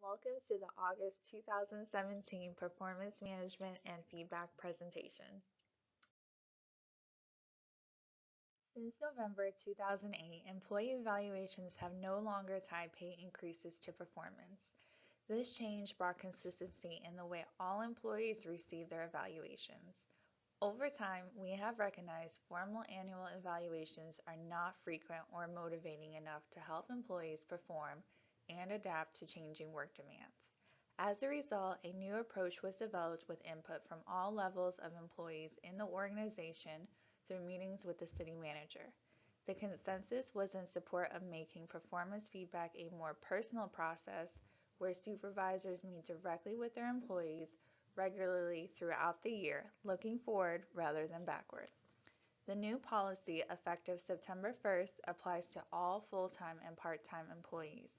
Welcome to the August 2017 Performance Management and Feedback presentation. Since November 2008, employee evaluations have no longer tied pay increases to performance. This change brought consistency in the way all employees receive their evaluations. Over time, we have recognized formal annual evaluations are not frequent or motivating enough to help employees perform and adapt to changing work demands. As a result, a new approach was developed with input from all levels of employees in the organization through meetings with the city manager. The consensus was in support of making performance feedback a more personal process where supervisors meet directly with their employees regularly throughout the year, looking forward rather than backward. The new policy, effective September 1st, applies to all full-time and part-time employees,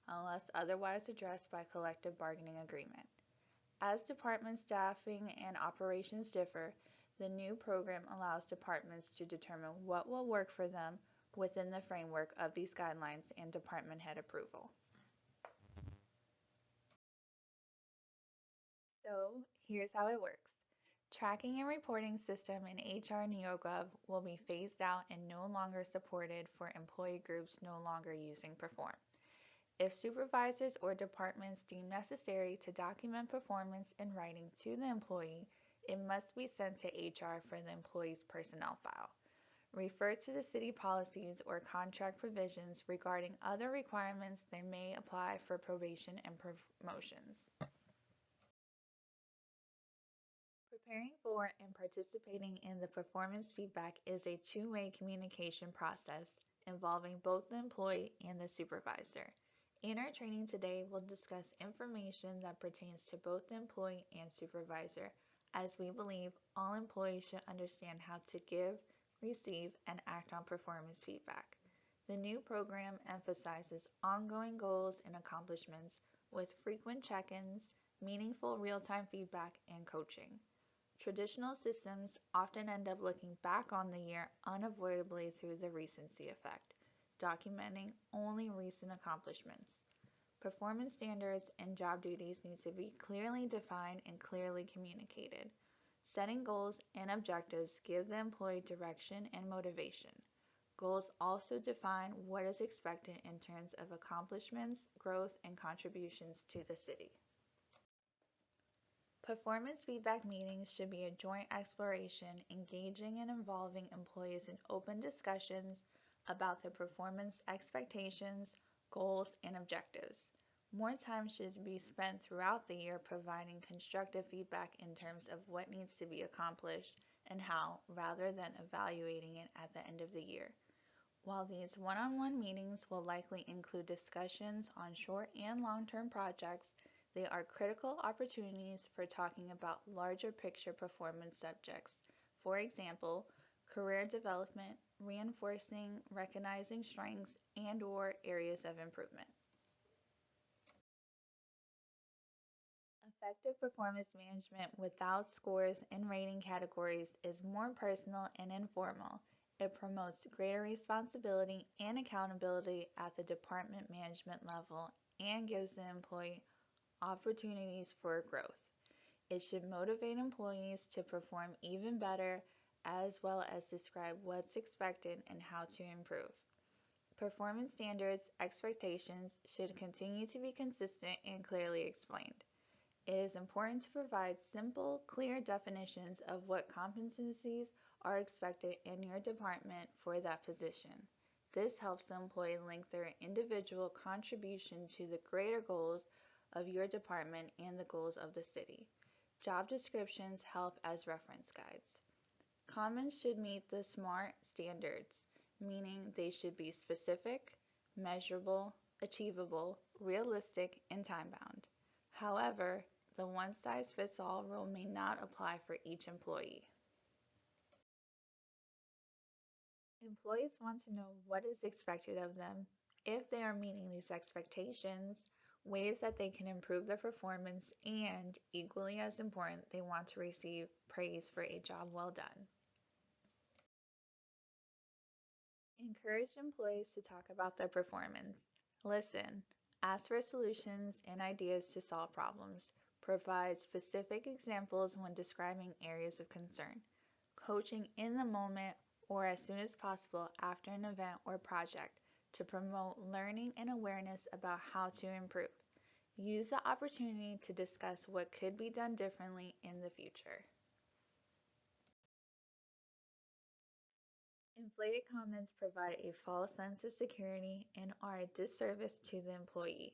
unless otherwise addressed by collective bargaining agreement. As department staffing and operations differ, the new program allows departments to determine what will work for them within the framework of these guidelines and department head approval. So here's how it works. Tracking and reporting system in HR NeoGov will be phased out and no longer supported for employee groups no longer using Perform. If supervisors or departments deem necessary to document performance in writing to the employee, it must be sent to HR for the employee's personnel file. Refer to the city policies or contract provisions regarding other requirements that may apply for probation and promotions. Preparing for and participating in the performance feedback is a two-way communication process involving both the employee and the supervisor. In our training today, we'll discuss information that pertains to both the employee and supervisor, as we believe all employees should understand how to give, receive, and act on performance feedback. The new program emphasizes ongoing goals and accomplishments with frequent check-ins, meaningful real-time feedback, and coaching. Traditional systems often end up looking back on the year unavoidably through the recency effect, documenting only recent accomplishments. Performance standards and job duties need to be clearly defined and clearly communicated. Setting goals and objectives give the employee direction and motivation. Goals also define what is expected in terms of accomplishments, growth, and contributions to the city. Performance feedback meetings should be a joint exploration, engaging and involving employees in open discussions about their performance expectations, goals, and objectives. More time should be spent throughout the year providing constructive feedback in terms of what needs to be accomplished and how, rather than evaluating it at the end of the year. While these one-on-one meetings will likely include discussions on short and long-term projects, they are critical opportunities for talking about larger picture performance subjects. For example, career development, reinforcing, recognizing strengths, and/or areas of improvement. Effective performance management without scores and rating categories is more personal and informal. It promotes greater responsibility and accountability at the department management level and gives the employee opportunities for growth. It should motivate employees to perform even better as well as describe what's expected and how to improve. Performance standards expectations should continue to be consistent and clearly explained. It is important to provide simple, clear definitions of what competencies are expected in your department for that position. This helps the employee link their individual contribution to the greater goals of your department and the goals of the city. Job descriptions help as reference guides. Comments should meet the SMART standards, meaning they should be specific, measurable, achievable, realistic, and time-bound. However, the one-size-fits-all rule may not apply for each employee. Employees want to know what is expected of them, if they are meeting these expectations, ways that they can improve their performance, and, equally as important, they want to receive praise for a job well done. Encourage employees to talk about their performance. Listen, Ask for solutions and ideas to solve problems. Provide specific examples when describing areas of concern. Coaching in the moment or as soon as possible after an event or project to promote learning and awareness about how to improve. Use the opportunity to discuss what could be done differently in the future. Inflated comments provide a false sense of security and are a disservice to the employee.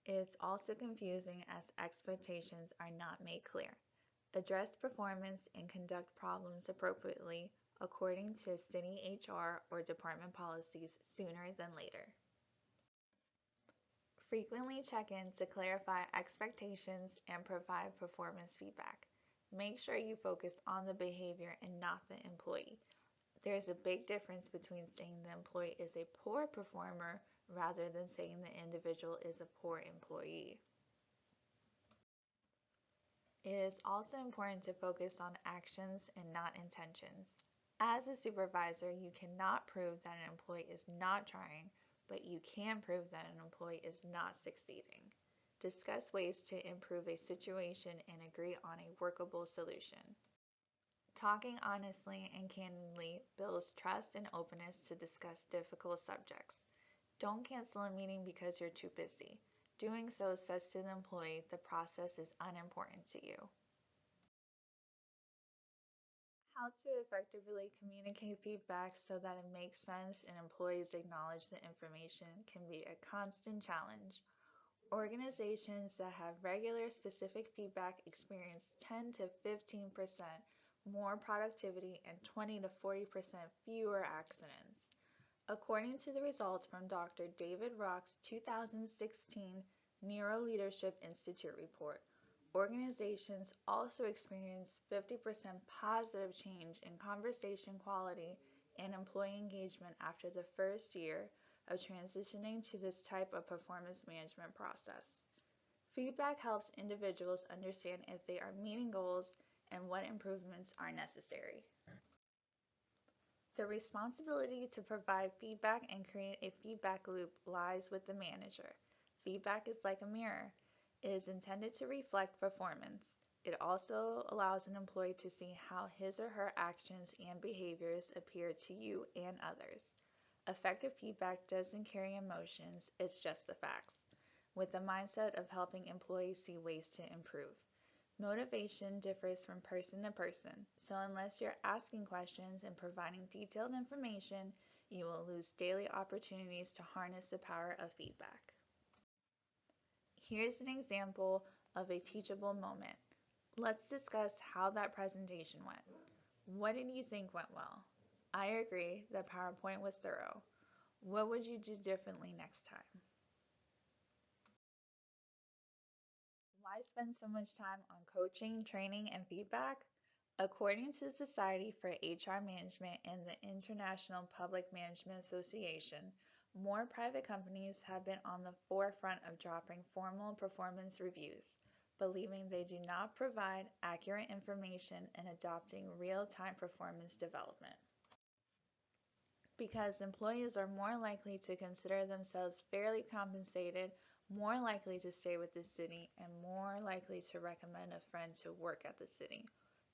It's also confusing as expectations are not made clear. Address performance and conduct problems appropriately according to city HR or department policies sooner than later. Frequently check in to clarify expectations and provide performance feedback. Make sure you focus on the behavior and not the employee. There's a big difference between saying the employee is a poor performer rather than saying the individual is a poor employee. It is also important to focus on actions and not intentions. As a supervisor, you cannot prove that an employee is not trying, but you can prove that an employee is not succeeding. Discuss ways to improve a situation and agree on a workable solution. Talking honestly and candidly builds trust and openness to discuss difficult subjects. Don't cancel a meeting because you're too busy. Doing so says to the employee the process is unimportant to you. How to effectively communicate feedback so that it makes sense and employees acknowledge the information can be a constant challenge. Organizations that have regular specific feedback experience 10 to 15% more productivity and 20 to 40% fewer accidents. According to the results from Dr. David Rock's 2016 Neuro Leadership Institute report, organizations also experienced 50% positive change in conversation quality and employee engagement after the first year of transitioning to this type of performance management process. Feedback helps individuals understand if they are meeting goals and what improvements are necessary. The responsibility to provide feedback and create a feedback loop lies with the manager. Feedback is like a mirror. It is intended to reflect performance. It also allows an employee to see how his or her actions and behaviors appear to you and others. Effective feedback doesn't carry emotions, it's just the facts, with the mindset of helping employees see ways to improve. Motivation differs from person to person, so unless you're asking questions and providing detailed information, you will lose daily opportunities to harness the power of feedback. Here's an example of a teachable moment. Let's discuss how that presentation went. What did you think went well? I agree, the PowerPoint was thorough. What would you do differently next time? Why spend so much time on coaching, training, and feedback? According to the Society for HR Management and the International Public Management Association, more private companies have been on the forefront of dropping formal performance reviews, believing they do not provide accurate information and adopting real-time performance development. Because employees are more likely to consider themselves fairly compensated, more likely to stay with the city, and more likely to recommend a friend to work at the city.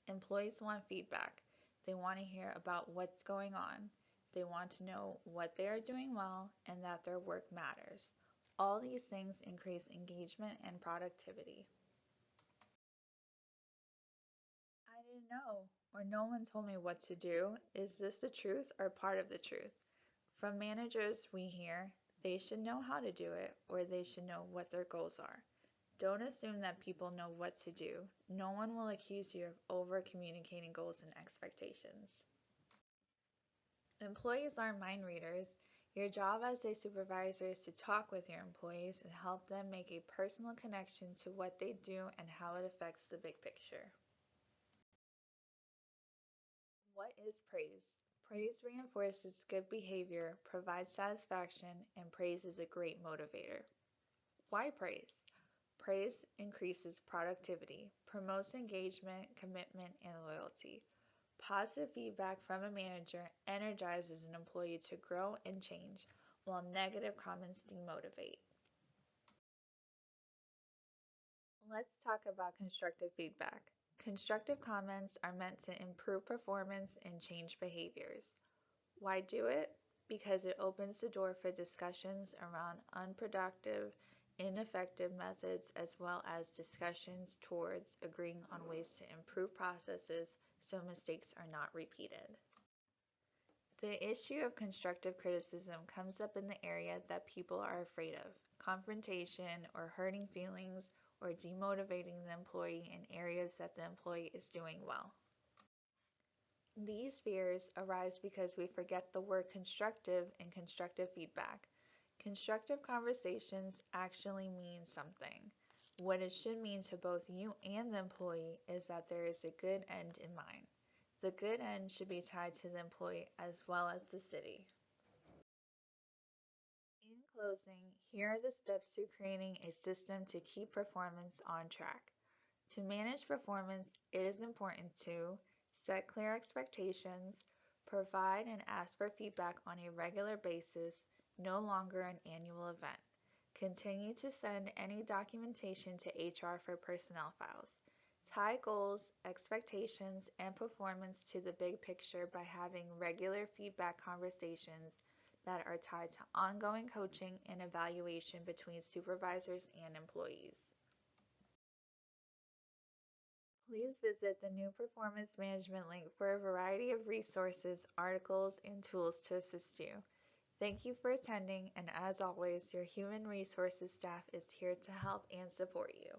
Employees want feedback. They want to hear about what's going on. They want to know what they are doing well and that their work matters. All these things increase engagement and productivity. I didn't know, or no one told me what to do. Is this the truth or part of the truth? From managers, we hear they should know how to do it or they should know what their goals are. Don't assume that people know what to do. No one will accuse you of over communicating goals and expectations. Employees aren't mind readers. Your job as a supervisor is to talk with your employees and help them make a personal connection to what they do and how it affects the big picture. What is praise? Praise reinforces good behavior, provides satisfaction, and praise is a great motivator. Why praise? Praise increases productivity, promotes engagement, commitment, and loyalty. Positive feedback from a manager energizes an employee to grow and change, while negative comments demotivate. Let's talk about constructive feedback. Constructive comments are meant to improve performance and change behaviors. Why do it? Because it opens the door for discussions around unproductive, ineffective methods as well as discussions towards agreeing on ways to improve processes so mistakes are not repeated. The issue of constructive criticism comes up in the area that people are afraid of confrontation or hurting feelings or demotivating the employee in areas that the employee is doing well. These fears arise because we forget the word constructive in constructive feedback. Constructive conversations actually mean something. What it should mean to both you and the employee is that there is a good end in mind. The good end should be tied to the employee as well as the city. In closing, here are the steps to creating a system to keep performance on track. To manage performance, it is important to set clear expectations, provide and ask for feedback on a regular basis, no longer an annual event. Continue to send any documentation to HR for personnel files. Tie goals, expectations, and performance to the big picture by having regular feedback conversations that are tied to ongoing coaching and evaluation between supervisors and employees. Please visit the new Performance Management link for a variety of resources, articles, and tools to assist you. Thank you for attending, and as always, your human resources staff is here to help and support you.